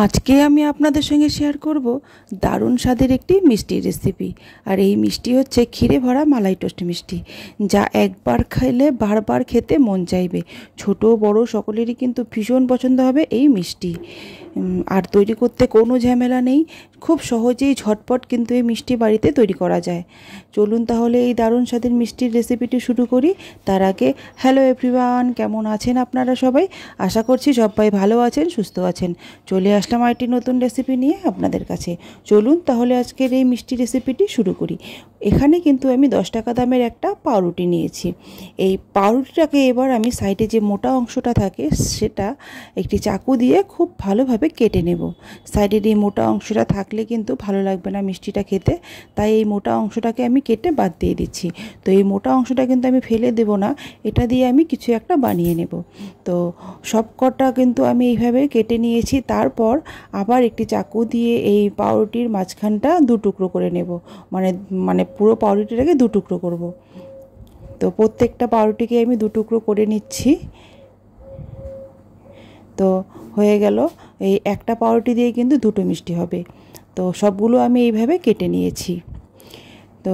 আজকে আমি আপনাদের সঙ্গে শেয়ার করব দারুণ স্বাদের একটি মিষ্টি রেসিপি। আর এই মিষ্টি হচ্ছে ক্ষীরে ভরা মালাই টোস্ট মিষ্টি, যা একবার খাইলে বারবার খেতে মন চাইবে। ছোট বড় সকলেরই কিন্তু ভীষণ পছন্দ হবে এই মিষ্টি। আর তৈরি করতে কোনো ঝামেলা নেই, খুব সহজেই ঝটপট কিন্তু এই মিষ্টি বাড়িতে তৈরি করা যায়। চলুন তাহলে এই দারুণ স্বাদের মিষ্টির রেসিপিটি শুরু করি। তার আগে হ্যালো এভরিওয়ান, কেমন আছেন আপনারা সবাই? আশা করছি সবাই ভালো আছেন, সুস্থ আছেন। চলে আসলাম আরেকটি নতুন রেসিপি নিয়ে আপনাদের কাছে। চলুন তাহলে আজকের এই মিষ্টি রেসিপিটি শুরু করি। এখানে কিন্তু আমি 10 টাকা দামের একটা পাউরুটি নিয়েছি। এই পাউরুটিটাকে এবার আমি সাইডে যে মোটা অংশটা থাকে সেটা একটি চাকু দিয়ে খুব ভালোভাবে কেটে নেব। সাইডের এই মোটা অংশটা থাকলে কিন্তু ভালো লাগবে না মিষ্টিটা খেতে, তাই এই মোটা অংশটাকে আমি কেটে বাদ দিয়ে দিচ্ছি। তো এই মোটা অংশটা কিন্তু আমি ফেলে দেব না, এটা দিয়ে আমি কিছু একটা বানিয়ে নেব। তো সব কটা কিন্তু আমি এইভাবে কেটে নিয়েছি। তারপর আবার একটি চাকু দিয়ে এই পাউরুটির মাঝখানটা দু টুকরো করে নেব, মানে মানে পুরো পাউরুটিটাকে দু টুকরো করব। তো প্রত্যেকটা পাউরুটিকে আমি দু টুকরো করে নিচ্ছি। তো হয়ে গেল, এই একটা পাউরুটি দিয়ে কিন্তু দুটো মিষ্টি হবে। তো সবগুলো আমি এইভাবে কেটে নিয়েছি। তো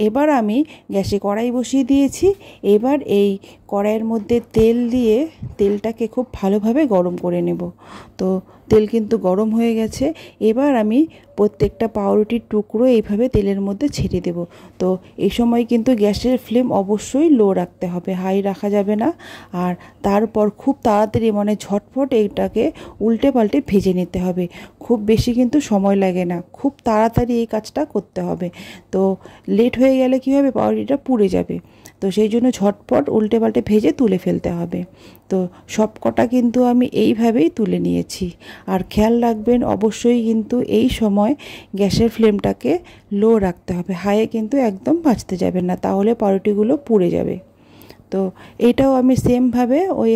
এবার আমি গ্যাসে কড়াই বসিয়ে দিয়েছি। এবার এই কড়াইয়ের মধ্যে তেল দিয়ে তেলটাকে খুব ভালোভাবে গরম করে নেব। তো তেল কিন্তু গরম হয়ে গেছে। এবার আমি প্রত্যেকটা পাউরুটির টুকরো এইভাবে তেলের মধ্যে ছেড়ে দেব। তো এই সময় কিন্তু গ্যাসের ফ্লেম অবশ্যই লো রাখতে হবে, হাই রাখা যাবে না। আর তারপর খুব তাড়াতাড়ি মানে ঝটপট এইটাকে উল্টে পাল্টে ভেজে নিতে হবে। খুব বেশি কিন্তু সময় লাগে না, খুব তাড়াতাড়ি এই কাজটা করতে হবে। তো লেট হয়ে গেলে কী হবে, পাউরুটিটা পুড়ে যাবে। তো সেই জন্য ঝটপট উল্টে পাল্টে ভেজে তুলে ফেলতে হবে। তো সব কটা কিন্তু আমি এইভাবেই তুলে নিয়েছি। আর খেয়াল রাখবেন অবশ্যই কিন্তু এই সময় গ্যাসের ফ্লেমটাকে লো রাখতে হবে, হাইয়ে কিন্তু একদম ভাজতে যাবেন না, তাহলে পাউরুটিগুলো পুড়ে যাবে। তো এইটাও আমি সেমভাবে ওই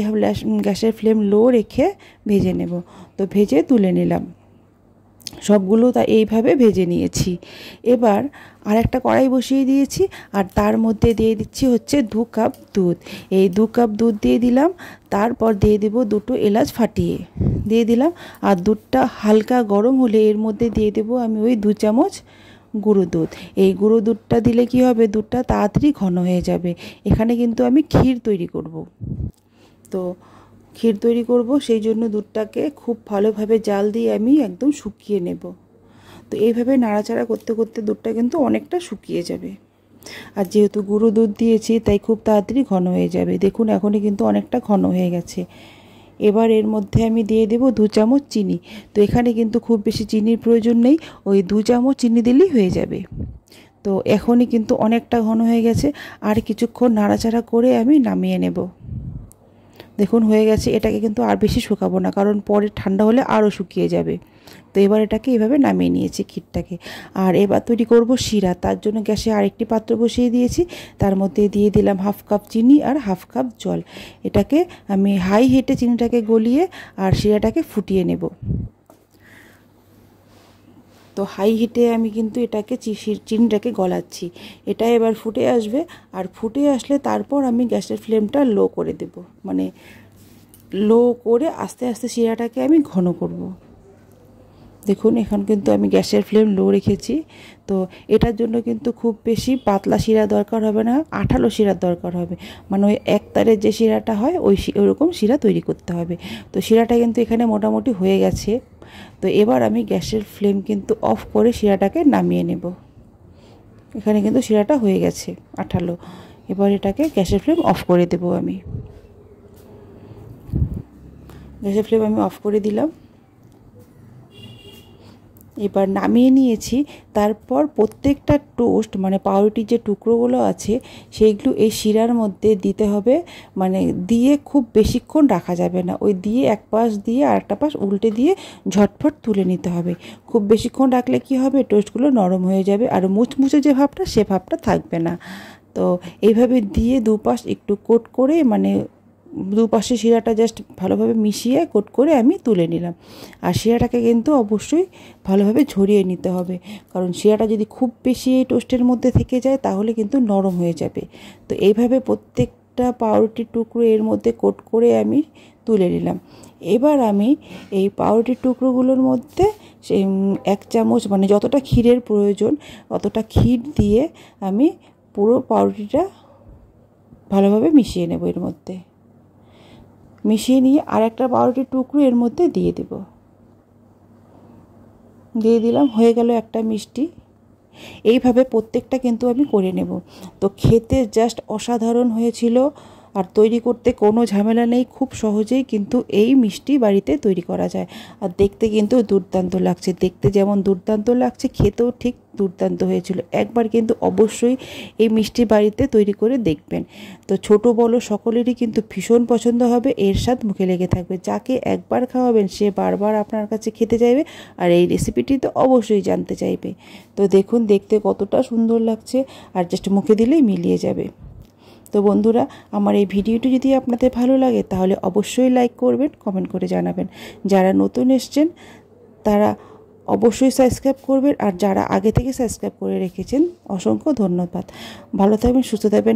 গ্যাসের ফ্লেম লো রেখে ভেজে নেব। তো ভেজে তুলে নিলাম, সবগুলো তা এইভাবে ভেজে নিয়েছি। এবার আর একটা কড়াই বসিয়ে দিয়েছি, আর তার মধ্যে দিয়ে দিচ্ছি হচ্ছে 2 কাপ দুধ। এই 2 কাপ দুধ দিয়ে দিলাম। তারপর দিয়ে দেব দুটো এলাচ ফাটিয়ে দিয়ে দিলাম। আর দুধটা হালকা গরম হলে এর মধ্যে দিয়ে দেব আমি ওই 2 চামচ গুঁড়ো দুধ। এই গুঁড়ো দুধটা দিলে কি হবে, দুধটা তাড়াতাড়ি ঘন হয়ে যাবে। এখানে কিন্তু আমি ক্ষীর তৈরি করব। তো ক্ষীর তৈরি করব, সেই জন্য দুধটাকে খুব ভালোভাবে জাল দিয়ে আমি একদম শুকিয়ে নেব। তো এইভাবে নাড়াচাড়া করতে করতে দুধটা কিন্তু অনেকটা শুকিয়ে যাবে। আর যেহেতু গুঁড়ো দুধ দিয়েছি তাই খুব তাড়াতাড়ি ঘন হয়ে যাবে। দেখুন এখনই কিন্তু অনেকটা ঘন হয়ে গেছে। এবার এর মধ্যে আমি দিয়ে দেব 2 চামচ চিনি। তো এখানে কিন্তু খুব বেশি চিনির প্রয়োজন নেই, ওই 2 চামচ চিনি দিলেই হয়ে যাবে। তো এখনই কিন্তু অনেকটা ঘন হয়ে গেছে। আর কিছুক্ষণ নাড়াচাড়া করে আমি নামিয়ে নেব। দেখুন হয়ে গেছে। এটাকে কিন্তু আর বেশি শুকাবো না, কারণ পরে ঠান্ডা হলে আরও শুকিয়ে যাবে। তো এবার এটাকে এভাবে নামিয়ে নিয়েছি ক্ষীরটাকে। আর এবার তৈরি করব শিরা। তার জন্য গ্যাসে আরেকটি পাত্র বসিয়ে দিয়েছি। তার মধ্যে দিয়ে দিলাম 1/2 কাপ চিনি আর 1/2 কাপ জল। এটাকে আমি হাই হিটে চিনিটাকে গলিয়ে আর শিরাটাকে ফুটিয়ে নেব। তো হাই হিটে আমি কিন্তু এটাকে চিনিটাকে গলাচ্ছি। এটা এবার ফুটে আসবে। আর ফুটে আসলে তারপর আমি গ্যাসের ফ্লেমটা লো করে দেব, মানে লো করে আস্তে আস্তে শিরাটাকে আমি ঘন করব। দেখুন এখন কিন্তু আমি গ্যাসের ফ্লেম লো রেখেছি। তো এটার জন্য কিন্তু খুব বেশি পাতলা শিরা দরকার হবে না, আঠালো শিরার দরকার হবে। মানে ওই একতারের যে শিরাটা হয় ওইরকম শিরা তৈরি করতে হবে। তো শিরাটা কিন্তু এখানে মোটামুটি হয়ে গেছে। তো এবার আমি গ্যাসের ফ্লেম কিন্তু অফ করে শিরাটাকে নামিয়ে নেব। এখানে কিন্তু শিরাটা হয়ে গেছে আঠালো। এবার এটাকে গ্যাসের ফ্লেম অফ করে দেব। আমি গ্যাসের ফ্লেম আমি অফ করে দিলাম। এবার নামিয়ে নিয়েছি। তারপর প্রত্যেকটা টোস্ট মানে পাউরুটির যে টুকরোগুলো আছে সেইগুলো এই শিরার মধ্যে দিতে হবে। মানে দিয়ে খুব বেশিক্ষণ রাখা যাবে না, ওই দিয়ে এক পাশ দিয়ে আর একটা পাশ উল্টে দিয়ে ঝটফট তুলে নিতে হবে। খুব বেশিক্ষণ রাখলে কি হবে, টোস্টগুলো নরম হয়ে যাবে আর মুচমুচে যে ভাবটা সে ভাবটা থাকবে না। তো এইভাবে দিয়ে দুপাশ একটু কোট করে, মানে দুপাশে শিরাটা জাস্ট ভালোভাবে মিশিয়ে কোট করে আমি তুলে নিলাম। আর শিরাটাকে কিন্তু অবশ্যই ভালোভাবে ঝরিয়ে নিতে হবে, কারণ শিরাটা যদি খুব বেশি এই টোস্টের মধ্যে থেকে যায় তাহলে কিন্তু নরম হয়ে যাবে। তো এইভাবে প্রত্যেকটা প্রত্যেকটা পাউরুটির টুকরো এর মধ্যে কোট করে আমি তুলে নিলাম। এবার আমি এই পাউরুটির টুকরোগুলোর মধ্যে সেই 1 চামচ মানে যতটা ক্ষীরের প্রয়োজন অতটা ক্ষীর দিয়ে আমি পুরো পাউরুটিটা ভালোভাবে মিশিয়ে নেব। এর মধ্যে মিশিয়ে নিয়ে আর একটা পাউরুটির টুকরো এর মধ্যে দিয়ে দিলাম। হয়ে গেল একটা মিষ্টি। এইভাবে প্রত্যেকটা কিন্তু আমি করে নেব। তো খেতে জাস্ট অসাধারণ হয়েছিল, আর তৈরি করতে কোনো ঝামেলা নেই, খুব সহজেই কিন্তু এই মিষ্টি বাড়িতে তৈরি করা যায়। আর দেখতে কিন্তু দুর্দান্ত লাগছে, দেখতে যেমন দুর্দান্ত লাগছে খেতেও ঠিক দুর্দান্ত হয়েছিল। একবার কিন্তু অবশ্যই এই মিষ্টি বাড়িতে তৈরি করে দেখবেন। তো ছোট বড় সকলেরই কিন্তু ভীষণ পছন্দ হবে, এর স্বাদ মুখে লেগে থাকবে। যাকে একবার খাওয়াবেন সে বারবার আপনার কাছে খেতে চাইবে, আর এই রেসিপিটি তো অবশ্যই জানতে চাইবে। তো দেখুন দেখতে কতটা সুন্দর লাগছে, আর জাস্ট মুখে দিলেই মিলিয়ে যাবে। তো বন্ধুরা, আমার এই ভিডিওটি যদি আপনাদের ভালো লাগে তাহলে অবশ্যই লাইক করবেন, কমেন্ট করে জানাবেন। যারা নতুন এসছেন তারা অবশ্যই সাবস্ক্রাইব করবেন, আর যারা আগে থেকে সাবস্ক্রাইব করে রেখেছেন অসংখ্য ধন্যবাদ। ভালো থাকবেন, সুস্থ থাকবেন।